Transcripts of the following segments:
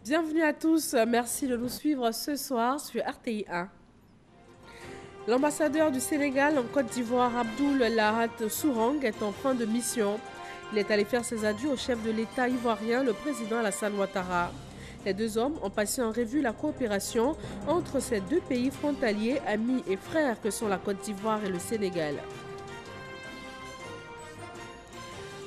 Bienvenue à tous, merci de nous suivre ce soir sur RTI 1. L'ambassadeur du Sénégal en Côte d'Ivoire, Abdoul Lahat Sourang, est en fin de mission. Il est allé faire ses adieux au chef de l'État ivoirien, le président Alassane Ouattara. Les deux hommes ont passé en revue la coopération entre ces deux pays frontaliers, amis et frères que sont la Côte d'Ivoire et le Sénégal.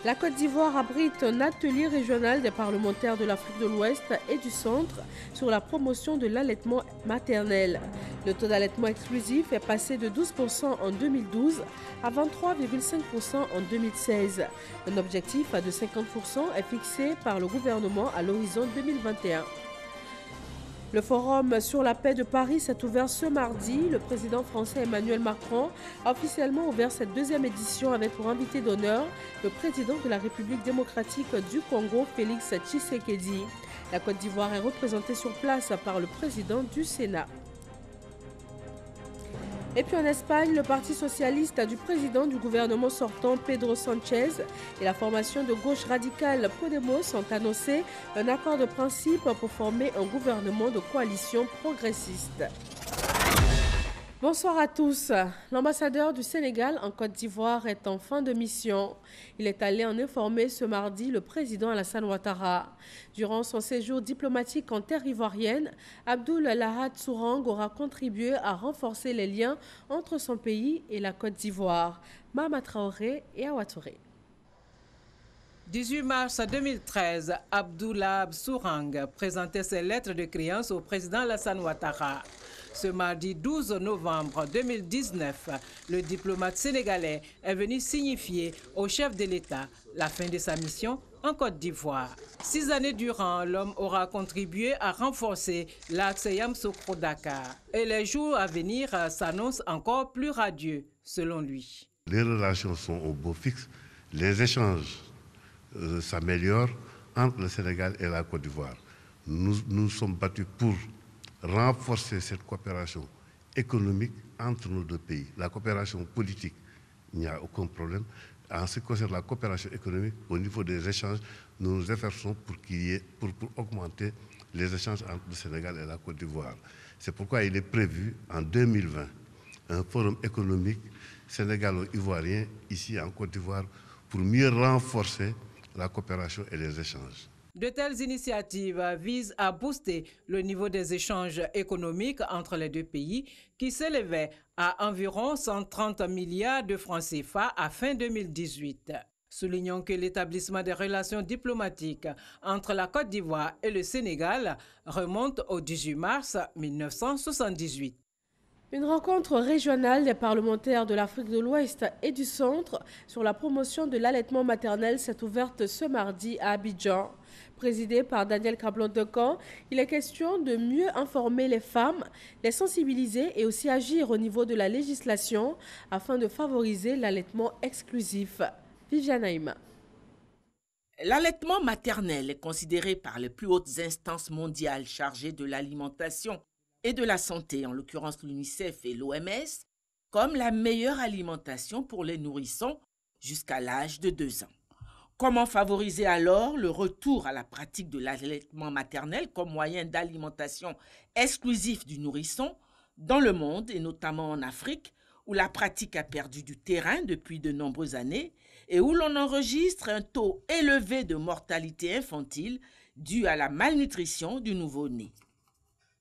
La Côte d'Ivoire abrite un atelier régional des parlementaires de l'Afrique de l'Ouest et du Centre sur la promotion de l'allaitement maternel. Le taux d'allaitement exclusif est passé de 12% en 2012 à 23,5% en 2016. Un objectif de 50% est fixé par le gouvernement à l'horizon 2021. Le Forum sur la paix de Paris s'est ouvert ce mardi. Le président français Emmanuel Macron a officiellement ouvert cette deuxième édition avec pour invité d'honneur le président de la République démocratique du Congo, Félix Tshisekedi. La Côte d'Ivoire est représentée sur place par le président du Sénat. Et puis en Espagne, le Parti socialiste du président du gouvernement sortant, Pedro Sanchez, et la formation de gauche radicale Podemos ont annoncé un accord de principe pour former un gouvernement de coalition progressiste. Bonsoir à tous. L'ambassadeur du Sénégal en Côte d'Ivoire est en fin de mission. Il est allé en informer ce mardi le président Alassane Ouattara. Durant son séjour diplomatique en terre ivoirienne, Abdoul Lahat Sourang aura contribué à renforcer les liens entre son pays et la Côte d'Ivoire. Mama Traoré et Awa Touré. 18 mars 2013, Abdoulaye Sourang présentait ses lettres de créance au président Alassane Ouattara. Ce mardi 12 novembre 2019, le diplomate sénégalais est venu signifier au chef de l'État la fin de sa mission en Côte d'Ivoire. 6 années durant, l'homme aura contribué à renforcer l'axe Yamoussoukro-Dakar. Et les jours à venir s'annoncent encore plus radieux, selon lui. Les relations sont au beau fixe, les échanges s'améliorent entre le Sénégal et la Côte d'Ivoire. Nous sommes battus pour renforcer cette coopération économique entre nos deux pays. La coopération politique, il n'y a aucun problème. En ce qui concerne la coopération économique, au niveau des échanges, nous nous efforçons pour augmenter les échanges entre le Sénégal et la Côte d'Ivoire. C'est pourquoi il est prévu en 2020 un forum économique sénégalo-ivoirien ici en Côte d'Ivoire pour mieux renforcer la coopération et les échanges. De telles initiatives visent à booster le niveau des échanges économiques entre les deux pays qui s'élevait à environ 130 milliards de francs CFA à fin 2018. Soulignons que l'établissement des relations diplomatiques entre la Côte d'Ivoire et le Sénégal remonte au 18 mars 1978. Une rencontre régionale des parlementaires de l'Afrique de l'Ouest et du Centre sur la promotion de l'allaitement maternel s'est ouverte ce mardi à Abidjan. Présidée par Daniel Krablon-Decamp, il est question de mieux informer les femmes, les sensibiliser et aussi agir au niveau de la législation afin de favoriser l'allaitement exclusif. Viviane Aïma. L'allaitement maternel est considéré par les plus hautes instances mondiales chargées de l'alimentation et de la santé, en l'occurrence l'UNICEF et l'OMS, comme la meilleure alimentation pour les nourrissons jusqu'à l'âge de 2 ans. Comment favoriser alors le retour à la pratique de l'allaitement maternel comme moyen d'alimentation exclusif du nourrisson dans le monde et notamment en Afrique, où la pratique a perdu du terrain depuis de nombreuses années et où l'on enregistre un taux élevé de mortalité infantile dû à la malnutrition du nouveau-né.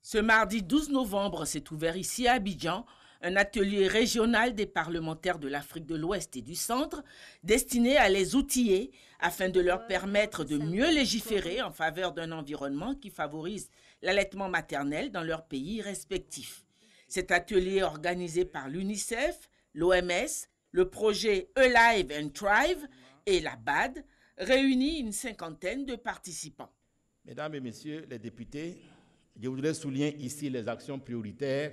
Ce mardi 12 novembre s'est ouvert ici à Abidjan un atelier régional des parlementaires de l'Afrique de l'Ouest et du Centre destiné à les outiller afin de leur permettre de mieux légiférer en faveur d'un environnement qui favorise l'allaitement maternel dans leurs pays respectifs. Cet atelier est organisé par l'UNICEF, l'OMS, le projet Alive and Thrive et la BAD réunit une 50aine de participants. Mesdames et messieurs les députés, je voudrais souligner ici les actions prioritaires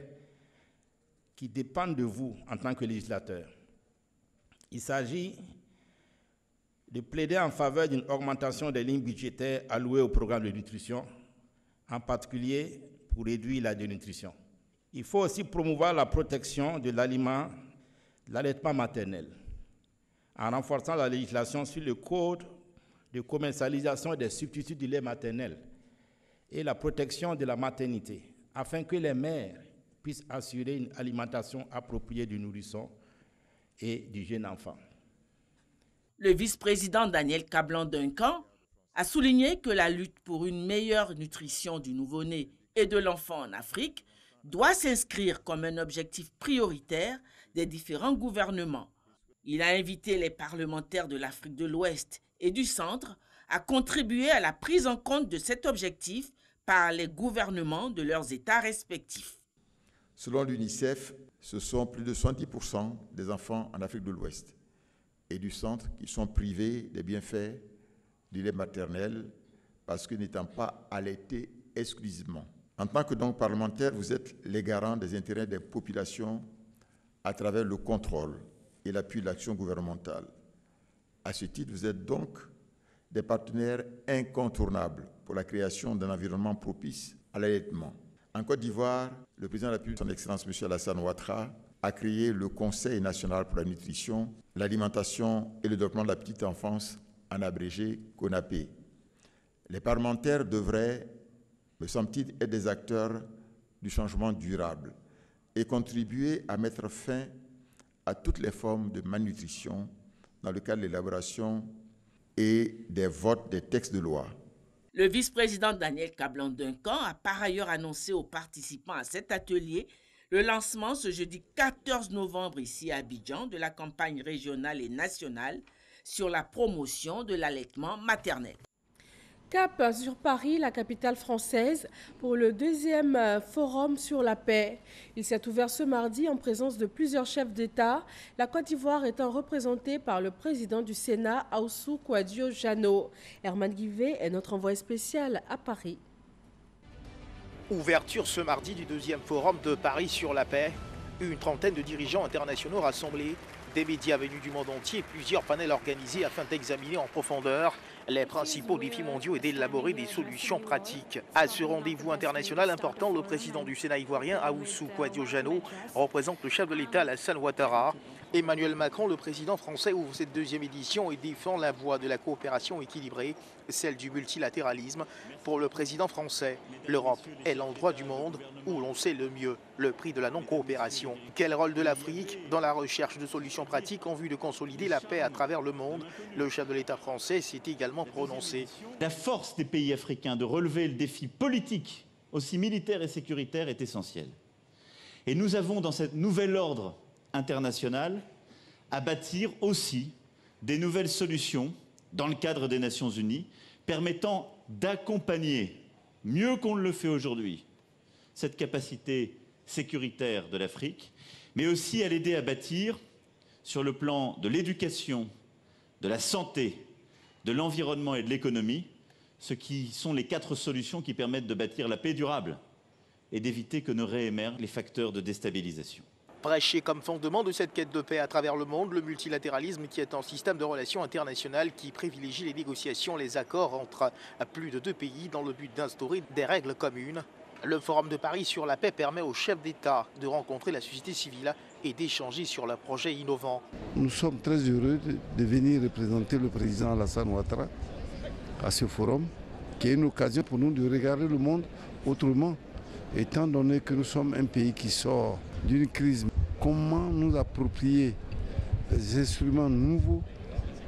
qui dépendent de vous en tant que législateurs. Il s'agit de plaider en faveur d'une augmentation des lignes budgétaires allouées au programme de nutrition, en particulier pour réduire la dénutrition. Il faut aussi promouvoir la protection de l'aliment, l'allaitement maternel, en renforçant la législation sur le code de commercialisation des substituts du lait maternel et la protection de la maternité, afin que les mères puissent assurer une alimentation appropriée du nourrisson et du jeune enfant. Le vice-président Daniel Kablan-Duncan a souligné que la lutte pour une meilleure nutrition du nouveau-né et de l'enfant en Afrique doit s'inscrire comme un objectif prioritaire des différents gouvernements. Il a invité les parlementaires de l'Afrique de l'Ouest et du Centre à contribuer à la prise en compte de cet objectif par les gouvernements de leurs États respectifs. Selon l'UNICEF, ce sont plus de 70% des enfants en Afrique de l'Ouest et du Centre qui sont privés des bienfaits du lait maternel parce que n'étant pas allaités exclusivement. En tant que donc parlementaire, vous êtes les garants des intérêts des populations à travers le contrôle et l'appui de l'action gouvernementale. À ce titre, vous êtes donc des partenaires incontournables pour la création d'un environnement propice à l'allaitement. En Côte d'Ivoire, le président de la République, son Excellence M. Alassane Ouattara, a créé le Conseil national pour la nutrition, l'alimentation et le développement de la petite enfance, en abrégé CONAPE. Les parlementaires devraient, me semble-t-il, être des acteurs du changement durable et contribuer à mettre fin à toutes les formes de malnutrition dans le cadre de l'élaboration et des votes des textes de loi. Le vice-président Daniel Kablan-Duncan a par ailleurs annoncé aux participants à cet atelier le lancement ce jeudi 14 novembre ici à Abidjan de la campagne régionale et nationale sur la promotion de l'allaitement maternel. Cap sur Paris, la capitale française, pour le deuxième forum sur la paix. Il s'est ouvert ce mardi en présence de plusieurs chefs d'État, la Côte d'Ivoire étant représentée par le président du Sénat, Ahoussou Kouadio-Jano. Herman Guivet est notre envoyé spécial à Paris. Ouverture ce mardi du deuxième forum de Paris sur la paix. Une trentaine de dirigeants internationaux rassemblés, des médias venus du monde entier, plusieurs panels organisés afin d'examiner en profondeur les principaux défis mondiaux et d'élaborer des solutions pratiques. À ce rendez-vous international important, le président du Sénat ivoirien, Ahoussou Kouadio-Jano, représente le chef de l'État, Alassane Ouattara. Emmanuel Macron, le président français, ouvre cette deuxième édition et défend la voie de la coopération équilibrée, celle du multilatéralisme. Pour le président français, l'Europe est l'endroit du monde où l'on sait le mieux le prix de la non-coopération. Quel rôle de l'Afrique dans la recherche de solutions pratiques en vue de consolider la paix à travers le monde? Le chef de l'État français s'est également prononcé. La force des pays africains de relever le défi politique, aussi militaire et sécuritaire, est essentielle. Et nous avons dans ce nouvel ordre international à bâtir aussi des nouvelles solutions dans le cadre des Nations Unies permettant d'accompagner, mieux qu'on ne le fait aujourd'hui, cette capacité sécuritaire de l'Afrique, mais aussi à l'aider à bâtir sur le plan de l'éducation, de la santé, de l'environnement et de l'économie, ce qui sont les 4 solutions qui permettent de bâtir la paix durable et d'éviter que ne réémergent les facteurs de déstabilisation. Prêché comme fondement de cette quête de paix à travers le monde, le multilatéralisme qui est un système de relations internationales qui privilégie les négociations, les accords entre plus de 2 pays dans le but d'instaurer des règles communes. Le Forum de Paris sur la paix permet aux chefs d'État de rencontrer la société civile et d'échanger sur leurs projets innovants. Nous sommes très heureux de venir représenter le président Alassane Ouattara à ce forum, qui est une occasion pour nous de regarder le monde autrement, étant donné que nous sommes un pays qui sort d'une crise. Comment nous approprier des instruments nouveaux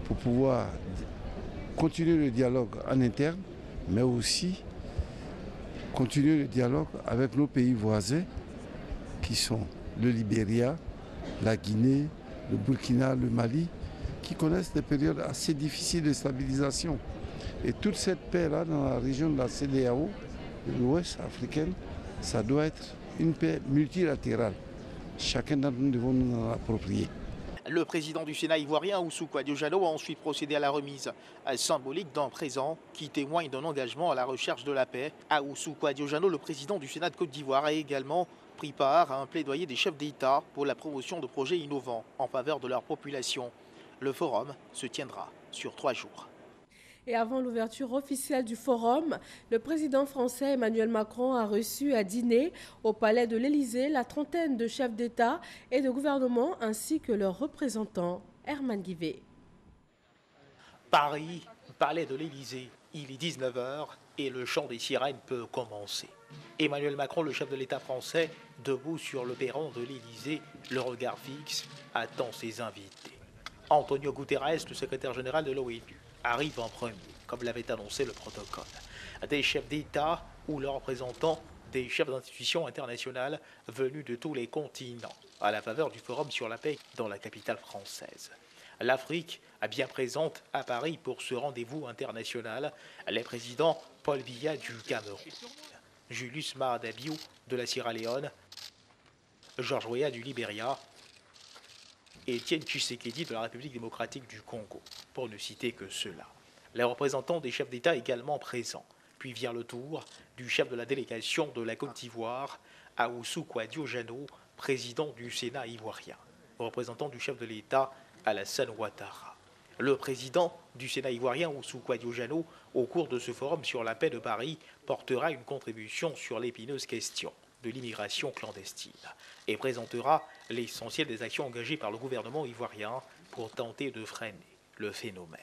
pour pouvoir continuer le dialogue en interne, mais aussi continuer le dialogue avec nos pays voisins qui sont le Libéria, la Guinée, le Burkina, le Mali, qui connaissent des périodes assez difficiles de stabilisation. Et toute cette paix-là dans la région de la CEDEAO, de l'Ouest africaine, ça doit être une paix multilatérale. Chacun d'entre nous devons nous en approprier. Le président du Sénat ivoirien, Ahoussou Kouadio-Jano, a ensuite procédé à la remise symbolique d'un présent qui témoigne d'un engagement à la recherche de la paix. Ahoussou Kouadio-Jano, le président du Sénat de Côte d'Ivoire, a également pris part à un plaidoyer des chefs d'État pour la promotion de projets innovants en faveur de leur population. Le forum se tiendra sur 3 jours. Et avant l'ouverture officielle du forum, le président français Emmanuel Macron a reçu à dîner au palais de l'Élysée la trentaine de chefs d'État et de gouvernement ainsi que leurs représentants. Herman Guivet. Paris, palais de l'Élysée, il est 19h et le chant des sirènes peut commencer. Emmanuel Macron, le chef de l'État français, debout sur le perron de l'Élysée, le regard fixe, attend ses invités. Antonio Guterres, le secrétaire général de l'ONU, arrive en premier, comme l'avait annoncé le protocole. Des chefs d'État ou leurs représentants, des chefs d'institutions internationales venus de tous les continents, à la faveur du Forum sur la paix dans la capitale française. L'Afrique est bien présente à Paris pour ce rendez-vous international. Les présidents Paul Biya du Cameroun, Julius Maada Bio de la Sierra Leone, George Weah du Libéria et Étienne Tshisekedi de la République démocratique du Congo, pour ne citer que ceux-là. Les représentants des chefs d'État également présents. Puis vient le tour du chef de la délégation de la Côte d'Ivoire, Ahoussou Kouadio-Jano, président du Sénat ivoirien, représentant du chef de l'État, Alassane Ouattara. Le président du Sénat ivoirien, Ahoussou Kouadio-Jano, au cours de ce forum sur la paix de Paris, portera une contribution sur l'épineuse question de l'immigration clandestine et présentera l'essentiel des actions engagées par le gouvernement ivoirien pour tenter de freiner le phénomène.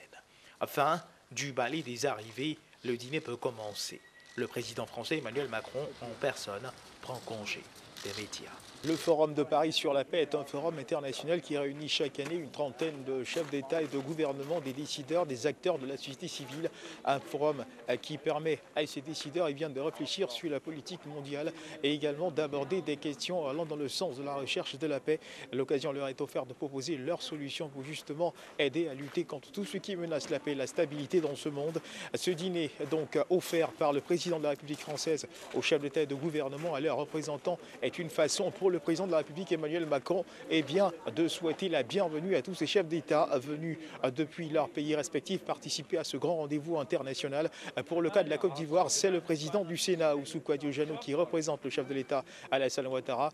Fin du balai des arrivées, le dîner peut commencer. Le président français Emmanuel Macron, en personne, prend congé des médias. Le Forum de Paris sur la paix est un forum international qui réunit chaque année une trentaine de chefs d'État et de gouvernement, des décideurs, des acteurs de la société civile. Un forum qui permet à ces décideurs de réfléchir sur la politique mondiale et également d'aborder des questions allant dans le sens de la recherche de la paix. L'occasion leur est offerte de proposer leurs solutions pour justement aider à lutter contre tout ce qui menace la paix et la stabilité dans ce monde. Ce dîner donc offert par le président de la République française aux chefs d'État et de gouvernement, à leurs représentants, est une façon pour le président de la République Emmanuel Macron de souhaiter la bienvenue à tous ces chefs d'État venus depuis leurs pays respectifs participer à ce grand rendez-vous international. Pour le cas de la Côte d'Ivoire, c'est le président du Sénat, Ahoussou Kouadio-Jano, qui représente le chef de l'État, Alassane Ouattara.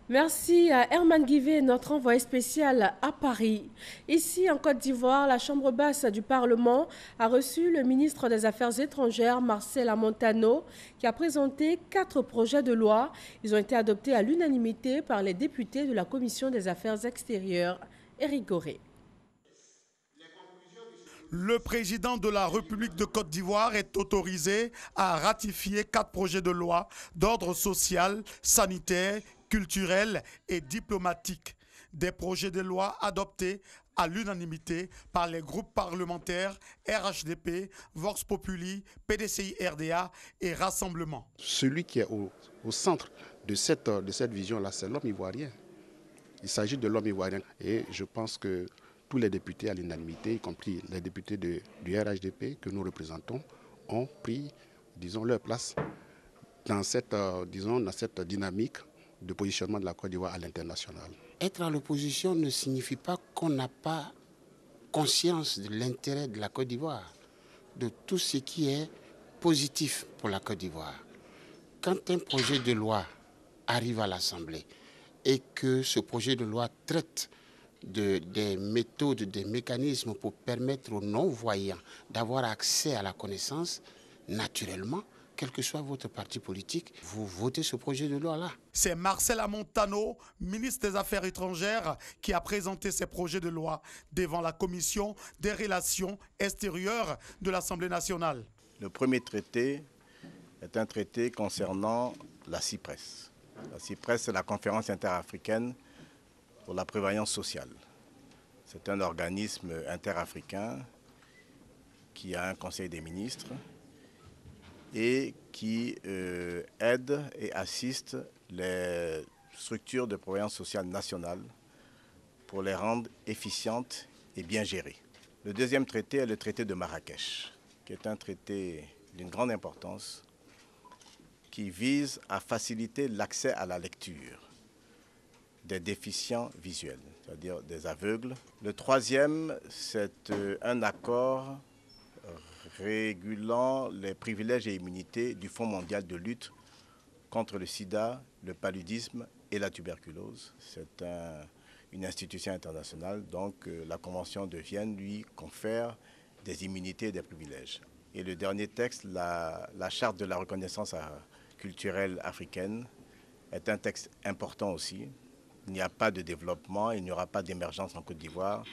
Merci à Herman Guivet, notre envoyé spécial à Paris. Ici, en Côte d'Ivoire, la Chambre basse du Parlement a reçu le ministre des Affaires étrangères, Marcela Montano, qui a présenté 4 projets de loi. Ils ont été adoptés à l'unanimité par les députés de la Commission des Affaires extérieures. Éric Goré. Le président de la République de Côte d'Ivoire est autorisé à ratifier 4 projets de loi d'ordre social, sanitaire, culturel et diplomatique. Des projets de loi adoptés à l'unanimité par les groupes parlementaires RHDP, Vox Populi, PDCI-RDA et Rassemblement. Celui qui est au centre de cette vision-là, c'est l'homme ivoirien. Il s'agit de l'homme ivoirien et je pense que tous les députés à l'unanimité, y compris les députés du RHDP que nous représentons, ont pris, disons, leur place dans cette dynamique de positionnement de la Côte d'Ivoire à l'international. Être à l'opposition ne signifie pas qu'on n'a pas conscience de l'intérêt de la Côte d'Ivoire, de tout ce qui est positif pour la Côte d'Ivoire. Quand un projet de loi arrive à l'Assemblée et que ce projet de loi traite des méthodes, des mécanismes pour permettre aux non-voyants d'avoir accès à la connaissance, naturellement, quel que soit votre parti politique, vous votez ce projet de loi-là. C'est Marcela Montano, ministre des Affaires étrangères, qui a présenté ces projets de loi devant la Commission des relations extérieures de l'Assemblée nationale. Le premier traité est un traité concernant la CIPRES. La CIPRES, c'est la conférence interafricaine pour la prévoyance sociale. C'est un organisme interafricain qui a un conseil des ministres et qui aide et assiste les structures de prévoyance sociale nationales pour les rendre efficientes et bien gérées. Le deuxième traité est le traité de Marrakech, qui est un traité d'une grande importance qui vise à faciliter l'accès à la lecture des déficients visuels, c'est-à-dire des aveugles. Le troisième, c'est un accord régulant les privilèges et immunités du Fonds mondial de lutte contre le sida, le paludisme et la tuberculose. C'est une institution internationale, donc la Convention de Vienne lui confère des immunités et des privilèges. Et le dernier texte, la Charte de la reconnaissance culturelle africaine, est un texte important aussi. Il n'y a pas de développement, il n'y aura pas d'émergence en Côte d'Ivoire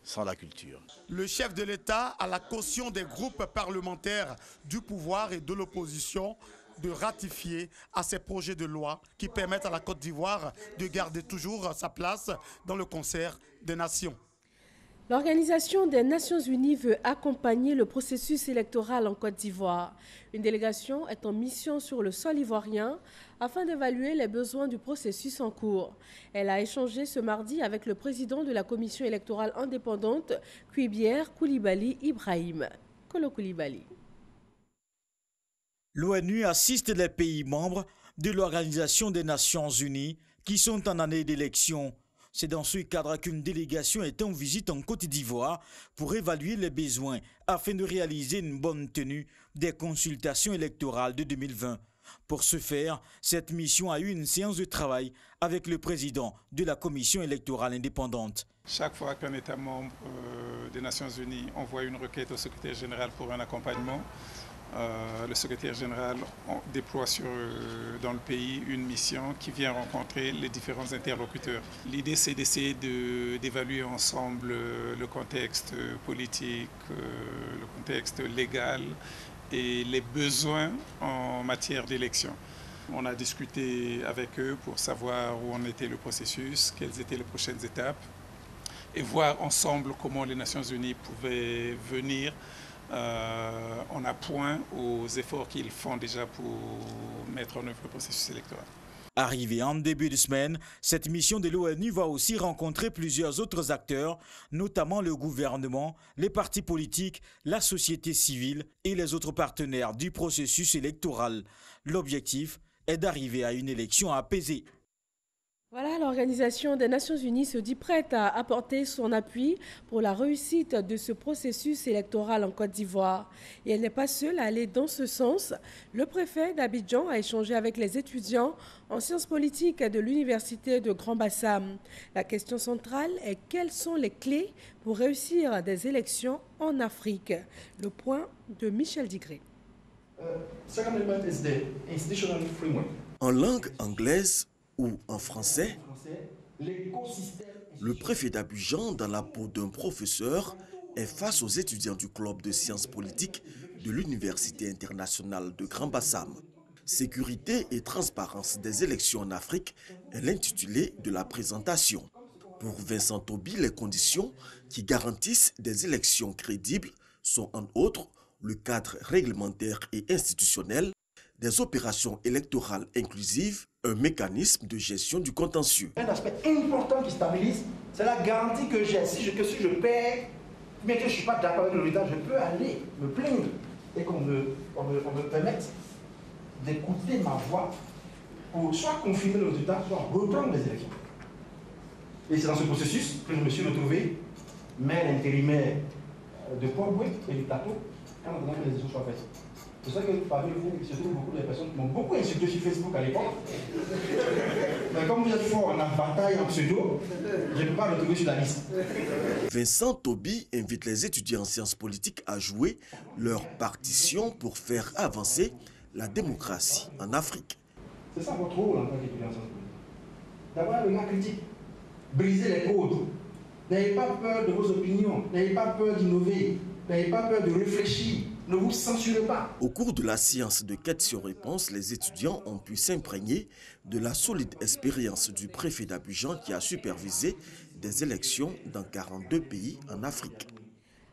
sans la culture. Le chef de l'État a la caution des groupes parlementaires du pouvoir et de l'opposition de ratifier à ces projets de loi qui permettent à la Côte d'Ivoire de garder toujours sa place dans le concert des nations. L'Organisation des Nations Unies veut accompagner le processus électoral en Côte d'Ivoire. Une délégation est en mission sur le sol ivoirien afin d'évaluer les besoins du processus en cours. Elle a échangé ce mardi avec le président de la commission électorale indépendante, Kouibière Koulibaly Ibrahim. Kolo Koulibaly. L'ONU assiste les pays membres de l'Organisation des Nations Unies qui sont en année d'élection. C'est dans ce cadre qu'une délégation est en visite en Côte d'Ivoire pour évaluer les besoins afin de réaliser une bonne tenue des consultations électorales de 2020. Pour ce faire, cette mission a eu une séance de travail avec le président de la commission électorale indépendante. Chaque fois qu'un État membre des Nations Unies envoie une requête au secrétaire général pour un accompagnement, le secrétaire général déploie dans le pays une mission qui vient rencontrer les différents interlocuteurs. L'idée, c'est d'essayer d'évaluer ensemble le contexte politique, le contexte légal et les besoins en matière d'élection. On a discuté avec eux pour savoir où en était le processus, quelles étaient les prochaines étapes et voir ensemble comment les Nations Unies pouvaient venir en appoint aux efforts qu'ils font déjà pour mettre en œuvre le processus électoral. Arrivée en début de semaine, cette mission de l'ONU va aussi rencontrer plusieurs autres acteurs, notamment le gouvernement, les partis politiques, la société civile et les autres partenaires du processus électoral. L'objectif est d'arriver à une élection apaisée. Voilà, l'Organisation des Nations Unies se dit prête à apporter son appui pour la réussite de ce processus électoral en Côte d'Ivoire. Et elle n'est pas seule à aller dans ce sens. Le préfet d'Abidjan a échangé avec les étudiants en sciences politiques de l'Université de Grand Bassam. La question centrale est quelles sont les clés pour réussir des élections en Afrique. Le point de Michel Digré. En langue anglaise ou en français, le préfet d'Abidjan, dans la peau d'un professeur, est face aux étudiants du club de sciences politiques de l'Université internationale de Grand Bassam. Sécurité et transparence des élections en Afrique est l'intitulé de la présentation. Pour Vincent Toby, les conditions qui garantissent des élections crédibles sont en autres le cadre réglementaire et institutionnel, des opérations électorales inclusives, un mécanisme de gestion du contentieux. Un aspect important qui stabilise, c'est la garantie que j'ai. Si je perds, mais que je ne suis pas d'accord avec le résultat, je peux aller me plaindre et qu'on me permette d'écouter ma voix pour soit confirmer le résultat, soit reprendre les élections. Et c'est dans ce processus que je me suis retrouvé maire intérimaire de Port-Boué et du plateau quand on a que les élections soient faites. C'est ça que parmi vous, il se trouve beaucoup de personnes qui m'ont beaucoup insulté sur Facebook à l'époque. Mais comme vous êtes fort en bataille en pseudo, je ne peux pas le retrouver sur la liste. Vincent Toby invite les étudiants en sciences politiques à jouer leur partition pour faire avancer la démocratie en Afrique. C'est ça votre rôle en tant qu'étudiant en sciences politiques. D'avoir un regard critique, briser les codes. N'ayez pas peur de vos opinions, n'ayez pas peur d'innover, n'ayez pas peur de réfléchir. Ne vous censurez pas. Au cours de la séance de questions-réponses, les étudiants ont pu s'imprégner de la solide expérience du préfet d'Abidjan qui a supervisé des élections dans 42 pays en Afrique.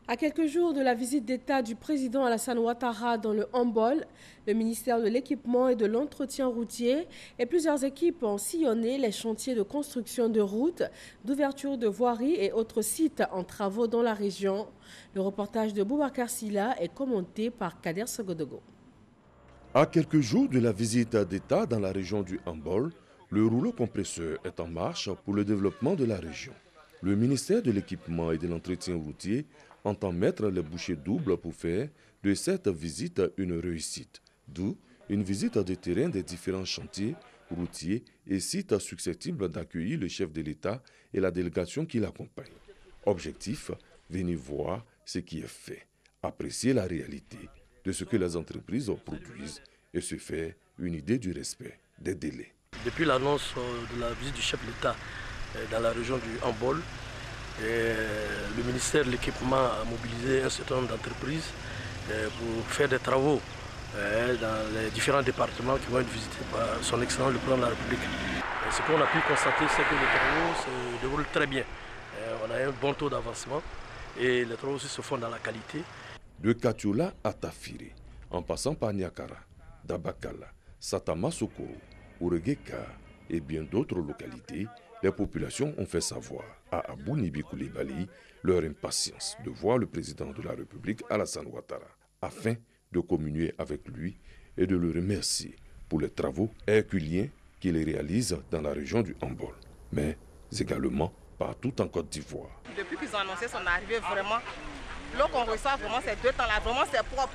À quelques jours de la visite d'État du président Alassane Ouattara dans le Hambol, le ministère de l'Équipement et de l'Entretien routier et plusieurs équipes ont sillonné les chantiers de construction de routes, d'ouverture de voiries et autres sites en travaux dans la région. Le reportage de Boubacar Silla est commenté par Kader Sogodogo. À quelques jours de la visite d'État dans la région du Hambol, le rouleau compresseur est en marche pour le développement de la région. Le ministère de l'Équipement et de l'Entretien routier entend mettre les bouchées doubles pour faire de cette visite une réussite. D'où une visite de terrain des différents chantiers routiers et sites susceptibles d'accueillir le chef de l'État et la délégation qui l'accompagne. Objectif, venir voir ce qui est fait, apprécier la réalité de ce que les entreprises produisent et se faire une idée du respect des délais. Depuis l'annonce de la visite du chef de l'État dans la région du Hambol, Le ministère de l'Équipement a mobilisé un certain nombre d'entreprises pour faire des travaux dans les différents départements qui vont être visités par son Excellence le Président de la République. Ce qu'on a pu constater, c'est que les travaux se déroulent très bien. On a un bon taux d'avancement et les travaux aussi se font dans la qualité. De Katiola à Tafiri, en passant par Niakara, Dabakala, Satama Sokoro, Ouregeka et bien d'autres localités, les populations ont fait savoir à Abou Nibi Coulibaly leur impatience de voir le président de la République Alassane Ouattara afin de communier avec lui et de le remercier pour les travaux herculiens qu'il réalise dans la région du Hambol, mais également partout en Côte d'Ivoire. Depuis qu'ils ont annoncé son arrivée, vraiment, l'eau qu'on reçoit vraiment ces 2 temps-là, vraiment c'est propre.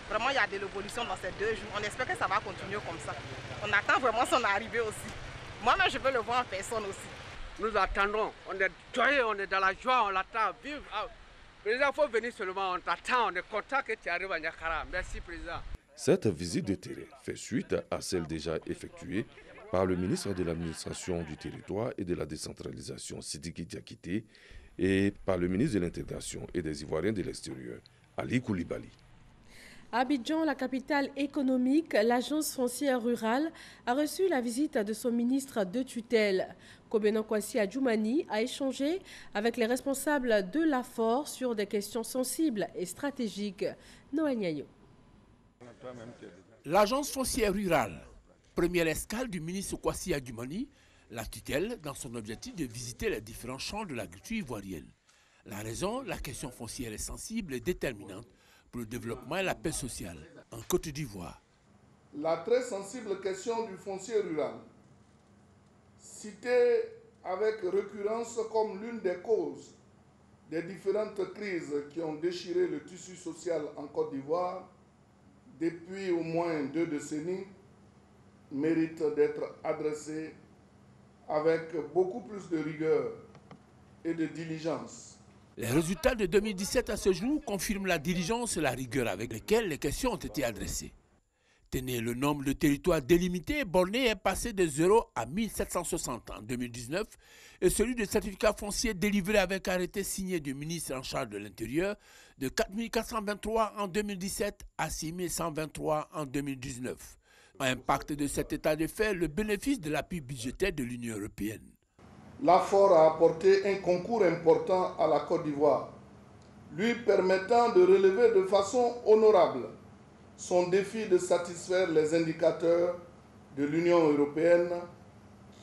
Vraiment, il y a de l'évolution dans ces 2 jours. On espère que ça va continuer comme ça. On attend vraiment son arrivée aussi. Moi-même, je veux le voir en personne aussi. Nous attendons. On est joyeux, on est dans la joie, on l'attend. Vive. Président, il faut venir seulement, on t'attend. On est content que tu arrives à Niakara. Merci, Président. Cette visite de terrain fait suite à celle déjà effectuée par le ministre de l'Administration du Territoire et de la Décentralisation, Sidiki Diakité, et par le ministre de l'Intégration et des Ivoiriens de l'extérieur, Ali Coulibaly. À Abidjan, la capitale économique, l'agence foncière rurale a reçu la visite de son ministre de tutelle. Kobena Kwasi Adjoumani a échangé avec les responsables de l'AFOR sur des questions sensibles et stratégiques. Noël Niayo. L'agence foncière rurale, première escale du ministre Kwasi Adjoumani, la tutelle dans son objectif de visiter les différents champs de l'agriculture ivoirienne. La raison, la question foncière est sensible et déterminante pour le développement et la paix sociale en Côte d'Ivoire. La très sensible question du foncier rural, citée avec récurrence comme l'une des causes des différentes crises qui ont déchiré le tissu social en Côte d'Ivoire depuis au moins 2 décennies, mérite d'être adressée avec beaucoup plus de rigueur et de diligence. Les résultats de 2017 à ce jour confirment la diligence et la rigueur avec lesquelles les questions ont été adressées. Tenez, le nombre de territoires délimités et bornés est passé de 0 à 1760 en 2019 et celui de certificats fonciers délivrés avec arrêté signé du ministre en charge de l'Intérieur de 4423 en 2017 à 6123 en 2019. Impact de cet état de fait, le bénéfice de l'appui budgétaire de l'Union européenne. L'AFOR a apporté un concours important à la Côte d'Ivoire, lui permettant de relever de façon honorable son défi de satisfaire les indicateurs de l'Union européenne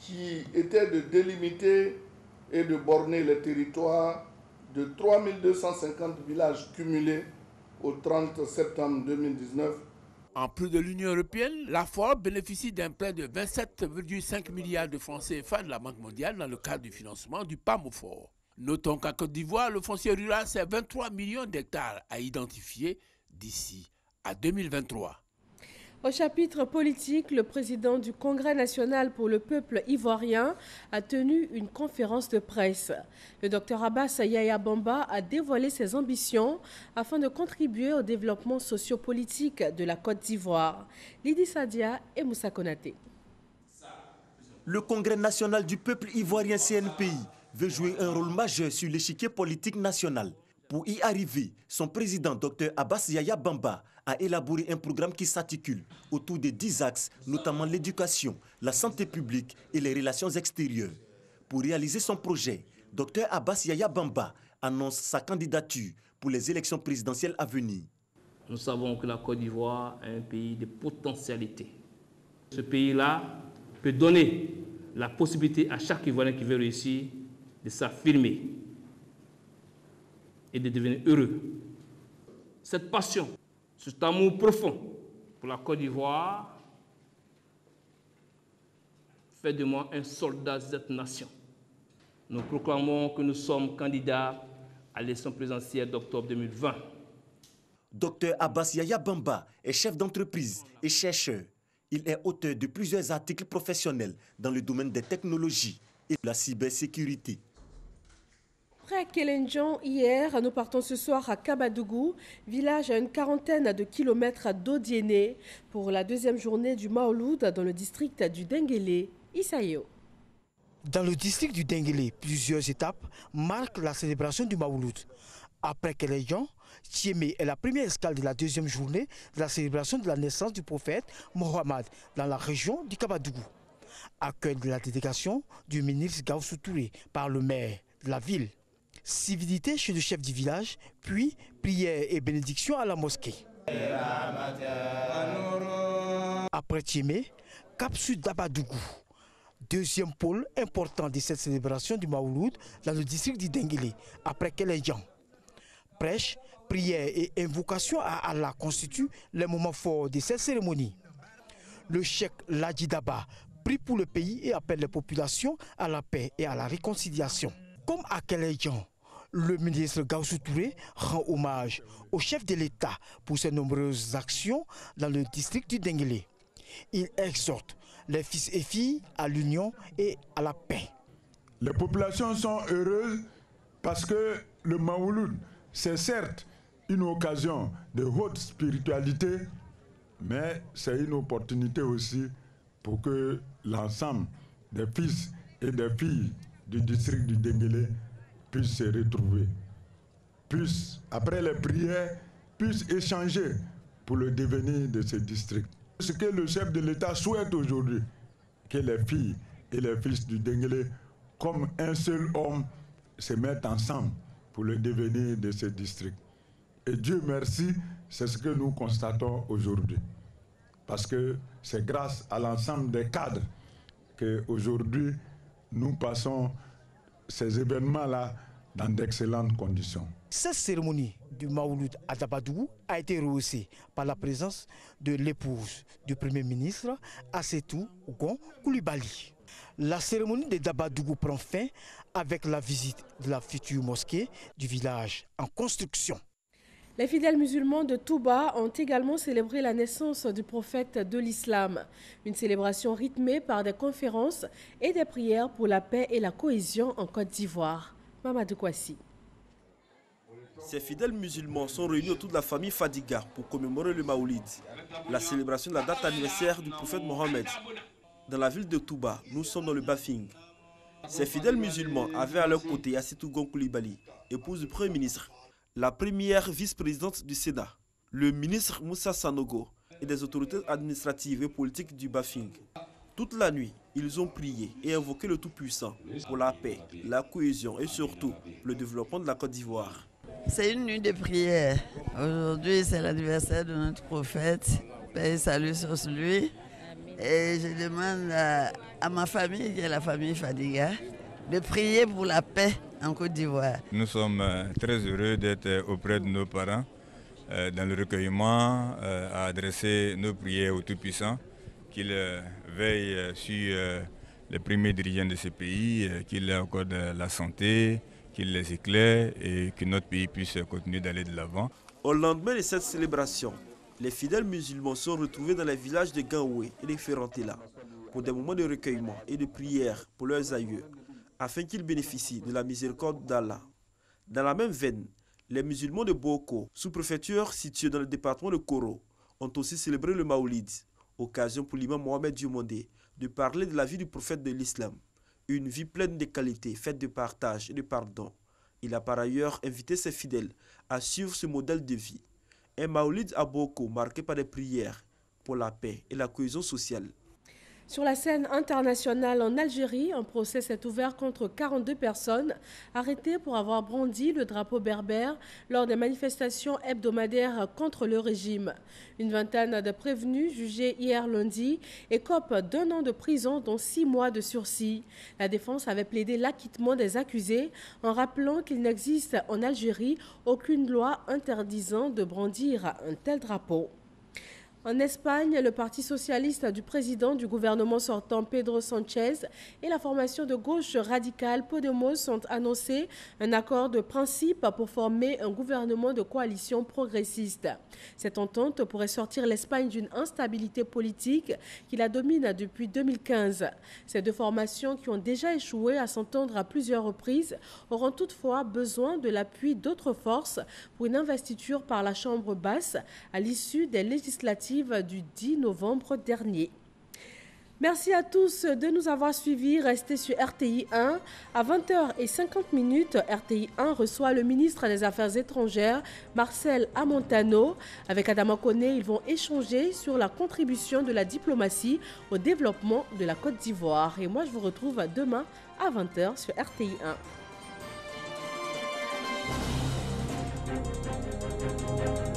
qui étaient de délimiter et de borner les territoires de 3250 villages cumulés au 30 septembre 2019. En plus de l'Union européenne, l'AFOR bénéficie d'un prêt de 27,5 milliards de francs CFA de la Banque mondiale dans le cadre du financement du PAMOFOR. Notons qu'à Côte d'Ivoire, le foncier rural, c'est 23 millions d'hectares à identifier d'ici à 2023. Au chapitre politique, le président du Congrès national pour le peuple ivoirien a tenu une conférence de presse. Le Dr Abass Yaya Bamba a dévoilé ses ambitions afin de contribuer au développement sociopolitique de la Côte d'Ivoire. Lydie Sadia et Moussa Konaté. Le Congrès national du peuple ivoirien CNPI veut jouer un rôle majeur sur l'échiquier politique national. Pour y arriver, son président Dr Abass Yaya Bamba a élaboré un programme qui s'articule autour de 10 axes, notamment l'éducation, la santé publique et les relations extérieures. Pour réaliser son projet, Dr Abass Yaya Bamba annonce sa candidature pour les élections présidentielles à venir. Nous savons que la Côte d'Ivoire est un pays de potentialité. Ce pays-là peut donner la possibilité à chaque Ivoirien qui veut réussir de s'affirmer et de devenir heureux. Cette passion, cet amour profond pour la Côte d'Ivoire fait de moi un soldat de cette nation. Nous proclamons que nous sommes candidats à l'élection présidentielle d'octobre 2020. Dr Abass Yaya Bamba est chef d'entreprise et chercheur. Il est auteur de plusieurs articles professionnels dans le domaine des technologies et de la cybersécurité. Après Kelenjan, hier, nous partons ce soir à Kabadougou, village à une quarantaine de kilomètres d'Odiéné, pour la deuxième journée du Maouloud dans le district du Denguélé, Issaïo. Dans le district du Denguélé, plusieurs étapes marquent la célébration du Mawouloud. Après Kéléjan, Thiémé est la première escale de la deuxième journée de la célébration de la naissance du prophète Mohammed dans la région du Kabadougou. Accueil de la délégation du ministre Gaussou Touré par le maire de la ville. Civilité chez le chef du village, puis prière et bénédiction à la mosquée. Après Thiémé, Cap Sud d'Abadougou. Deuxième pôle important de cette célébration du Mawouloud dans le district du Denguélé, après Kéléjan. Prêche, prière et invocation à Allah constituent les moments forts de cette cérémonie. Le cheikh Ladji Daba prie pour le pays et appelle les populations à la paix et à la réconciliation. Comme à Kéléjan, le ministre Gaussou Touré rend hommage au chef de l'État pour ses nombreuses actions dans le district du Denguélé. Il exhorte les fils et filles à l'union et à la paix. Les populations sont heureuses parce que le Mawouloud, c'est certes une occasion de haute spiritualité, mais c'est une opportunité aussi pour que l'ensemble des fils et des filles du district du Denguélé puissent se retrouver, puissent, après les prières, puissent échanger pour le devenir de ce district. Ce que le chef de l'État souhaite aujourd'hui, que les filles et les fils du Denguélé, comme un seul homme, se mettent ensemble pour le devenir de ce district. Et Dieu merci, c'est ce que nous constatons aujourd'hui. Parce que c'est grâce à l'ensemble des cadres qu'aujourd'hui, nous passons ces événements-là dans d'excellentes conditions. Cette cérémonie du Mawouloud à Dabadougou a été rehaussée par la présence de l'épouse du Premier ministre, Assetou Ougon Koulibaly. La cérémonie de Dabadougou prend fin avec la visite de la future mosquée du village en construction. Les fidèles musulmans de Touba ont également célébré la naissance du prophète de l'islam. Une célébration rythmée par des conférences et des prières pour la paix et la cohésion en Côte d'Ivoire. Mamadou Kwasi. Ces fidèles musulmans sont réunis autour de la famille Fadiga pour commémorer le Maoulid, la célébration de la date anniversaire du prophète Mohammed. Dans la ville de Touba, nous sommes dans le Bafing. Ces fidèles musulmans avaient à leur côté Assetou Ougon Koulibaly, épouse du Premier ministre, la première vice-présidente du Sénat, le ministre Moussa Sanogo et des autorités administratives et politiques du Bafing. Toute la nuit, ils ont prié et invoqué le Tout-Puissant pour la paix, la cohésion et surtout le développement de la Côte d'Ivoire. C'est une nuit de prière. Aujourd'hui, c'est l'anniversaire de notre prophète. Paix et salut sur lui. Et je demande à ma famille, qui est la famille Fadiga, de prier pour la paix en Côte d'Ivoire. Nous sommes très heureux d'être auprès de nos parents dans le recueillement, à adresser nos prières au Tout-Puissant, qu'il veille sur les premiers dirigeants de ce pays, qu'il leur accorde la santé, qu'il les éclaire et que notre pays puisse continuer d'aller de l'avant. Au lendemain de cette célébration, les fidèles musulmans sont retrouvés dans les villages de Ganoué et de Ferrantela pour des moments de recueillement et de prière pour leurs aïeux, afin qu'ils bénéficient de la miséricorde d'Allah. Dans la même veine, les musulmans de Boko, sous-préfecture située dans le département de Koro, ont aussi célébré le Maoulid, occasion pour l'imam Mohamed Diomandé de parler de la vie du prophète de l'islam, une vie pleine de qualités, faite de partage et de pardon. Il a par ailleurs invité ses fidèles à suivre ce modèle de vie. Un Maoulid à Boko marqué par des prières pour la paix et la cohésion sociale. Sur la scène internationale en Algérie, un procès s'est ouvert contre 42 personnes arrêtées pour avoir brandi le drapeau berbère lors des manifestations hebdomadaires contre le régime. Une vingtaine de prévenus jugés hier lundi écopent d'1 an de prison dont 6 mois de sursis. La défense avait plaidé l'acquittement des accusés en rappelant qu'il n'existe en Algérie aucune loi interdisant de brandir un tel drapeau. En Espagne, le Parti socialiste du président du gouvernement sortant Pedro Sánchez et la formation de gauche radicale Podemos ont annoncé un accord de principe pour former un gouvernement de coalition progressiste. Cette entente pourrait sortir l'Espagne d'une instabilité politique qui la domine depuis 2015. Ces deux formations, qui ont déjà échoué à s'entendre à plusieurs reprises, auront toutefois besoin de l'appui d'autres forces pour une investiture par la Chambre basse à l'issue des législatives du 10 novembre dernier. Merci à tous de nous avoir suivis. Restez sur RTI 1. À 20h50, RTI 1 reçoit le ministre des Affaires étrangères, Marcel Amontano. Avec Adama Koné, ils vont échanger sur la contribution de la diplomatie au développement de la Côte d'Ivoire. Et moi, je vous retrouve demain à 20h sur RTI 1.